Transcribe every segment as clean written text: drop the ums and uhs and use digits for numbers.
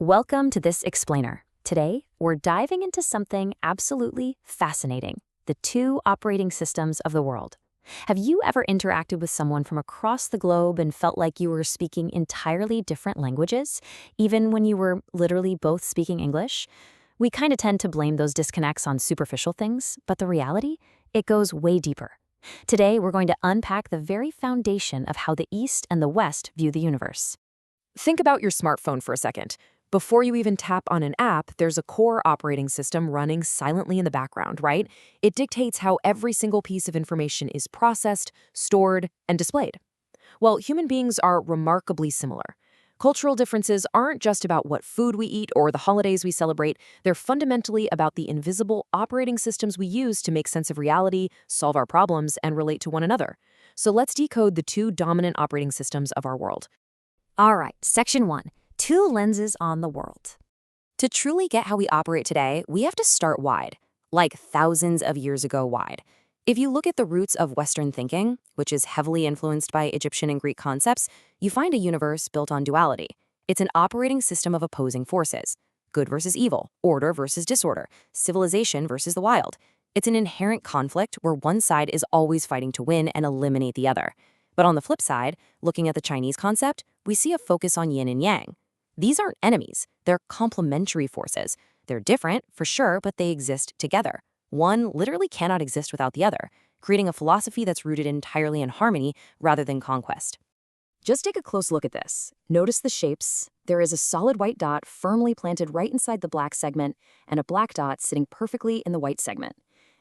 Welcome to this explainer. Today, we're diving into something absolutely fascinating: the two operating systems of the world. Have you ever interacted with someone from across the globe and felt like you were speaking entirely different languages, even when you were literally both speaking English? We kind of tend to blame those disconnects on superficial things, but the reality? It goes way deeper. Today, we're going to unpack the very foundation of how the East and the West view the universe. Think about your smartphone for a second. Before you even tap on an app, there's a core operating system running silently in the background, right? It dictates how every single piece of information is processed, stored, and displayed. Well, human beings are remarkably similar. Cultural differences aren't just about what food we eat or the holidays we celebrate. They're fundamentally about the invisible operating systems we use to make sense of reality, solve our problems, and relate to one another. So let's decode the two dominant operating systems of our world. All right, Section 1. Two lenses on the world. To truly get how we operate today, we have to start wide, like thousands of years ago wide. If you look at the roots of Western thinking, which is heavily influenced by Egyptian and Greek concepts, you find a universe built on duality. It's an operating system of opposing forces: good versus evil, order versus disorder, civilization versus the wild. It's an inherent conflict where one side is always fighting to win and eliminate the other. But on the flip side, looking at the Chinese concept, we see a focus on yin and yang. These aren't enemies, they're complementary forces. They're different, for sure, but they exist together. One literally cannot exist without the other, creating a philosophy that's rooted entirely in harmony rather than conquest. Just take a close look at this. Notice the shapes. There is a solid white dot firmly planted right inside the black segment, and a black dot sitting perfectly in the white segment.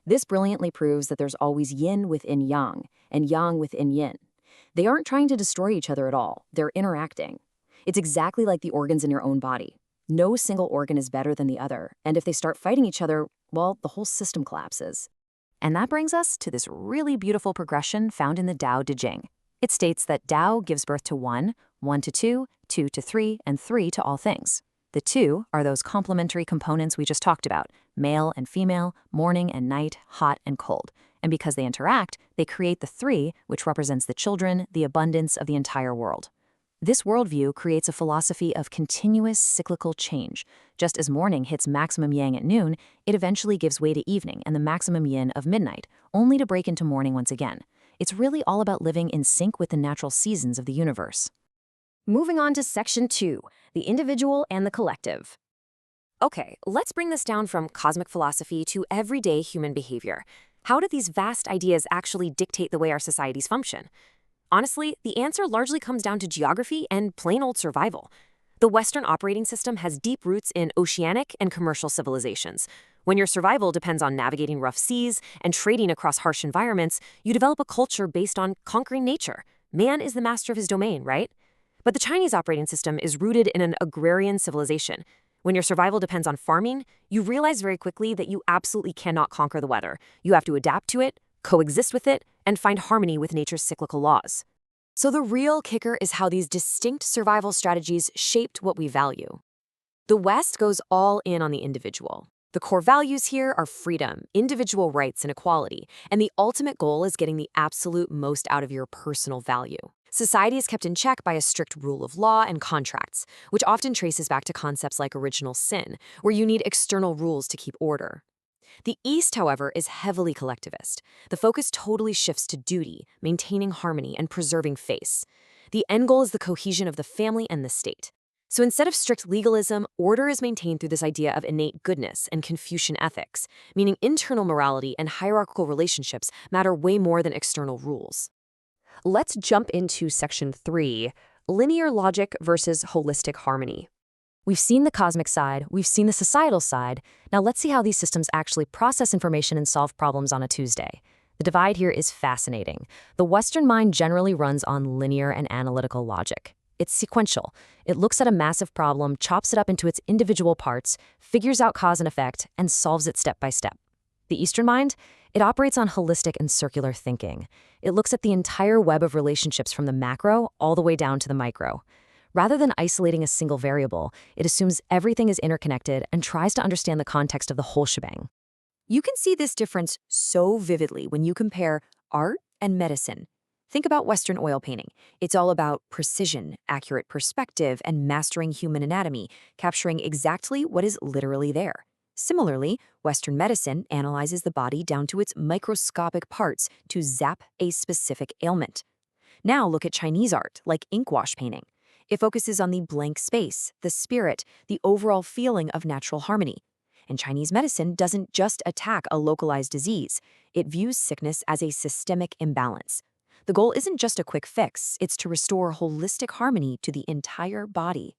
This brilliantly proves that there's always yin within yang, and yang within yin. They aren't trying to destroy each other at all. They're interacting. It's exactly like the organs in your own body. No single organ is better than the other, and if they start fighting each other, well, the whole system collapses. And that brings us to this really beautiful progression found in the Tao Te Ching. It states that Tao gives birth to one, one to two, two to three, and three to all things. The two are those complementary components we just talked about: male and female, morning and night, hot and cold. And because they interact, they create the three, which represents the children, the abundance of the entire world. This worldview creates a philosophy of continuous cyclical change. Just as morning hits maximum yang at noon, it eventually gives way to evening and the maximum yin of midnight, only to break into morning once again. It's really all about living in sync with the natural seasons of the universe. Moving on to Section 2, the individual and the collective. Okay, let's bring this down from cosmic philosophy to everyday human behavior. How do these vast ideas actually dictate the way our societies function? Honestly, the answer largely comes down to geography and plain old survival. The Western operating system has deep roots in oceanic and commercial civilizations. When your survival depends on navigating rough seas and trading across harsh environments, you develop a culture based on conquering nature. Man is the master of his domain, right? But the Chinese operating system is rooted in an agrarian civilization. When your survival depends on farming, you realize very quickly that you absolutely cannot conquer the weather. You have to adapt to it, coexist with it, and find harmony with nature's cyclical laws. So the real kicker is how these distinct survival strategies shaped what we value. The West goes all in on the individual. The core values here are freedom, individual rights, and equality, and the ultimate goal is getting the absolute most out of your personal value. Society is kept in check by a strict rule of law and contracts, which often traces back to concepts like original sin, where you need external rules to keep order. The East, however, is heavily collectivist. The focus totally shifts to duty, maintaining harmony, and preserving face. The end goal is the cohesion of the family and the state. So instead of strict legalism, order is maintained through this idea of innate goodness and Confucian ethics, meaning internal morality and hierarchical relationships matter way more than external rules. Let's jump into Section 3, linear logic versus holistic harmony. We've seen the cosmic side, we've seen the societal side. Now let's see how these systems actually process information and solve problems on a Tuesday. The divide here is fascinating. The Western mind generally runs on linear and analytical logic. It's sequential. It looks at a massive problem, chops it up into its individual parts, figures out cause and effect, and solves it step by step. The Eastern mind, it operates on holistic and circular thinking. It looks at the entire web of relationships from the macro all the way down to the micro. Rather than isolating a single variable, it assumes everything is interconnected and tries to understand the context of the whole shebang. You can see this difference so vividly when you compare art and medicine. Think about Western oil painting. It's all about precision, accurate perspective, and mastering human anatomy, capturing exactly what is literally there. Similarly, Western medicine analyzes the body down to its microscopic parts to zap a specific ailment. Now look at Chinese art, like inkwash painting. It focuses on the blank space, the spirit, the overall feeling of natural harmony. And Chinese medicine doesn't just attack a localized disease, it views sickness as a systemic imbalance. The goal isn't just a quick fix, it's to restore holistic harmony to the entire body.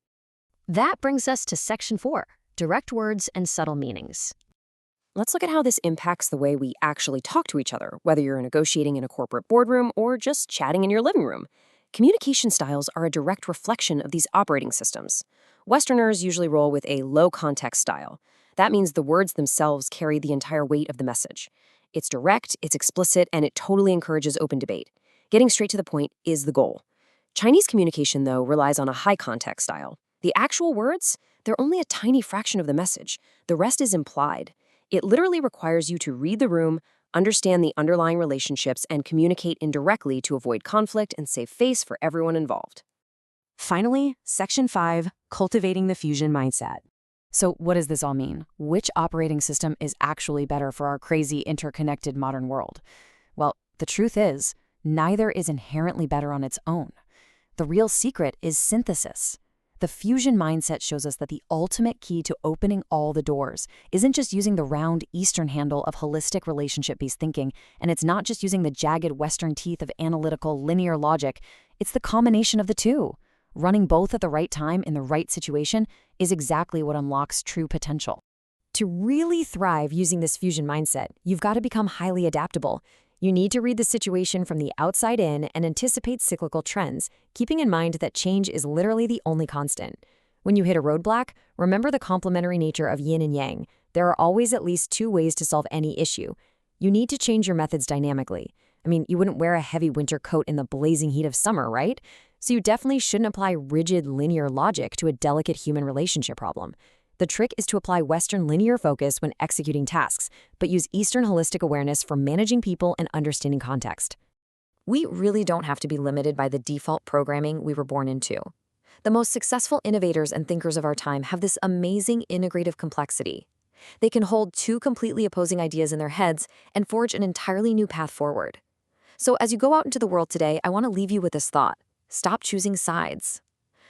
That brings us to Section 4, direct words and subtle meanings. Let's look at how this impacts the way we actually talk to each other, whether you're negotiating in a corporate boardroom or just chatting in your living room. Communication styles are a direct reflection of these operating systems. Westerners usually roll with a low-context style. That means the words themselves carry the entire weight of the message. It's direct, it's explicit, and it totally encourages open debate. Getting straight to the point is the goal. Chinese communication, though, relies on a high-context style. The actual words, they're only a tiny fraction of the message. The rest is implied. It literally requires you to read the room, understand the underlying relationships, and communicate indirectly to avoid conflict and save face for everyone involved. Finally, Section 5, cultivating the fusion mindset. So what does this all mean? Which operating system is actually better for our crazy, interconnected modern world? Well, the truth is, neither is inherently better on its own. The real secret is synthesis. The fusion mindset shows us that the ultimate key to opening all the doors isn't just using the round Eastern handle of holistic relationship-based thinking, and it's not just using the jagged Western teeth of analytical linear logic, it's the combination of the two. Running both at the right time in the right situation is exactly what unlocks true potential. To really thrive using this fusion mindset, you've got to become highly adaptable. You need to read the situation from the outside in and anticipate cyclical trends, keeping in mind that change is literally the only constant. When you hit a roadblock, remember the complementary nature of yin and yang. There are always at least two ways to solve any issue. You need to change your methods dynamically. I mean, you wouldn't wear a heavy winter coat in the blazing heat of summer, right? So you definitely shouldn't apply rigid linear logic to a delicate human relationship problem. The trick is to apply Western linear focus when executing tasks, but use Eastern holistic awareness for managing people and understanding context. We really don't have to be limited by the default programming we were born into. The most successful innovators and thinkers of our time have this amazing integrative complexity. They can hold two completely opposing ideas in their heads and forge an entirely new path forward. So as you go out into the world today, I want to leave you with this thought. Stop choosing sides.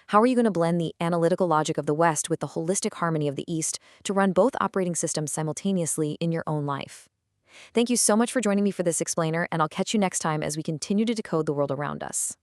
How are you going to blend the analytical logic of the West with the holistic harmony of the East to run both operating systems simultaneously in your own life? Thank you so much for joining me for this explainer, and I'll catch you next time as we continue to decode the world around us.